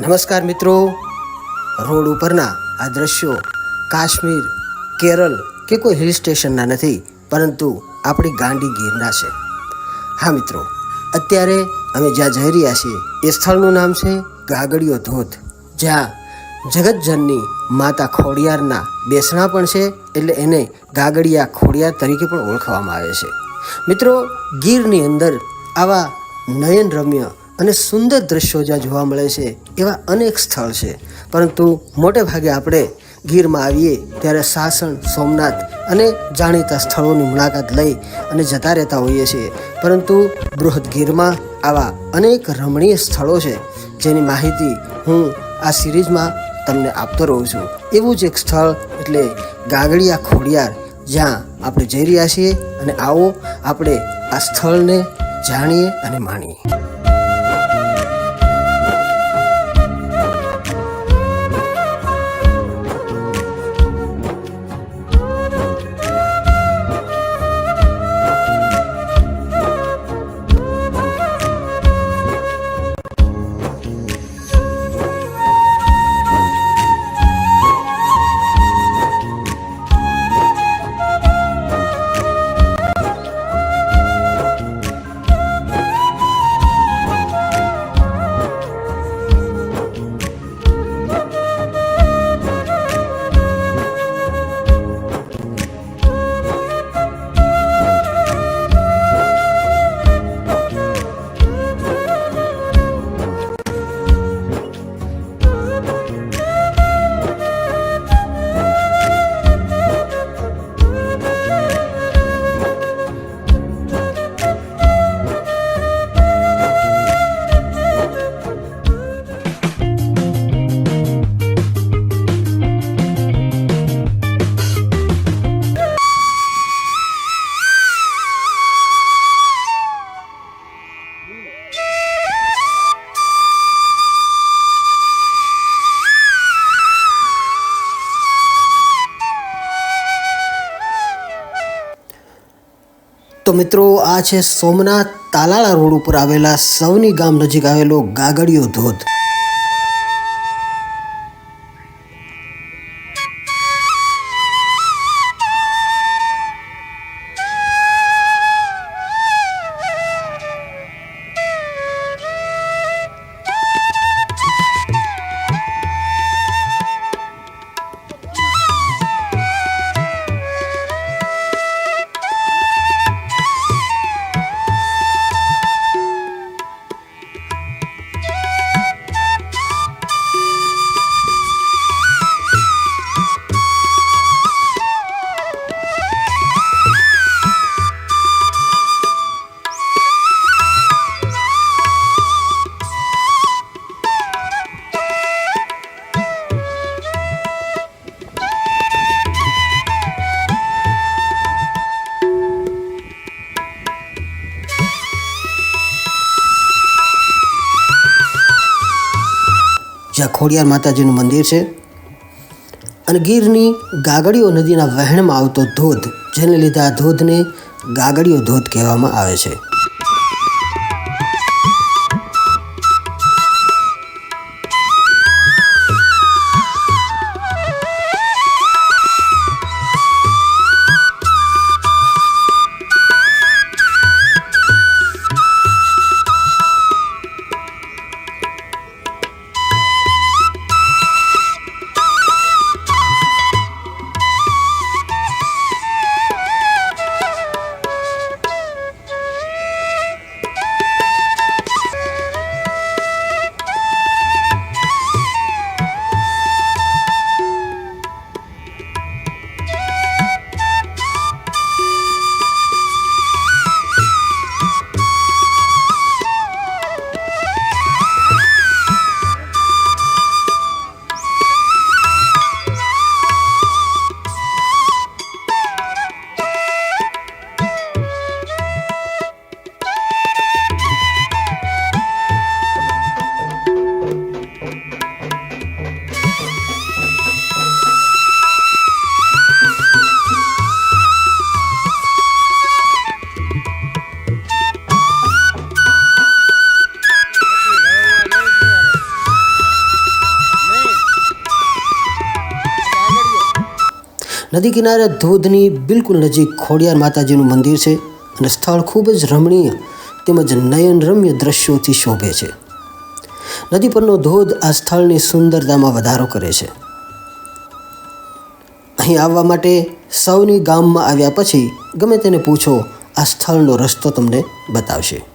નમસ્કાર મિત્રો, રોડ ઉપરના આ દ્રશ્યો કાશ્મીર, કેરળ કે કોઈ હિલ સ્ટેશનના નથી, પરંતુ આપણી ગાંડી ગીરના છે. હા મિત્રો, અત્યારે અમે જ્યાં જઈ રહ્યા છીએ એ સ્થળનું નામ છે ગાગડીયો ધોધ, જ્યાં જગતજનની માતા ખોડિયારના બેસણા પણ છે, એટલે એને ગાગડિયા ખોડિયાર તરીકે પણ ઓળખવામાં આવે છે. મિત્રો, ગીરની અંદર આવા નયનરમ્ય અને સુંદર દ્રશ્યો જ્યાં જોવા મળે છે એવા અનેક સ્થળ છે, પરંતુ મોટે ભાગે આપણે ગીરમાં આવીએ ત્યારે સાસણ, સોમનાથ અને જાણીતા સ્થળોની મુલાકાત લઈ અને જતા રહેતા હોઈએ છીએ. પરંતુ બૃહદ ગીરમાં આવા અનેક રમણીય સ્થળો છે જેની માહિતી હું આ સિરીઝમાં તમને આપતો રહું છું. એવું જ એક સ્થળ એટલે ગાગડિયા ખોડિયાર, જ્યાં આપણે જઈ રહ્યા છીએ, અને આવો આપણે આ સ્થળને જાણીએ અને માણીએ. તો મિત્રો, આ છે સોમનાથ તાલાળા રોડ ઉપર આવેલા સવની ગામ નજીક આવેલો ગાગડિયો ધોધ. જ્યાં ખોડિયાર માતાજીનું મંદિર છે, અને ગીરની ગાગડીયો નદીના વહેણમાં આવતો ધોધ, જેને લીધે આ ધોધને ગાગડીયો ધોધ કહેવામાં આવે છે. નદી કિનારે ધોધની બિલકુલ નજીક ખોડિયાર માતાજીનું મંદિર છે અને સ્થળ ખૂબ જ રમણીય તેમજ નયનરમ્ય દ્રશ્યોથી શોભે છે. નદી પરનો ધોધ આ સ્થળની સુંદરતામાં વધારો કરે છે. અહીં આવવા માટે સૌની ગામમાં આવ્યા પછી ગમે તેને પૂછો, આ સ્થળનો રસ્તો તમને બતાવશે.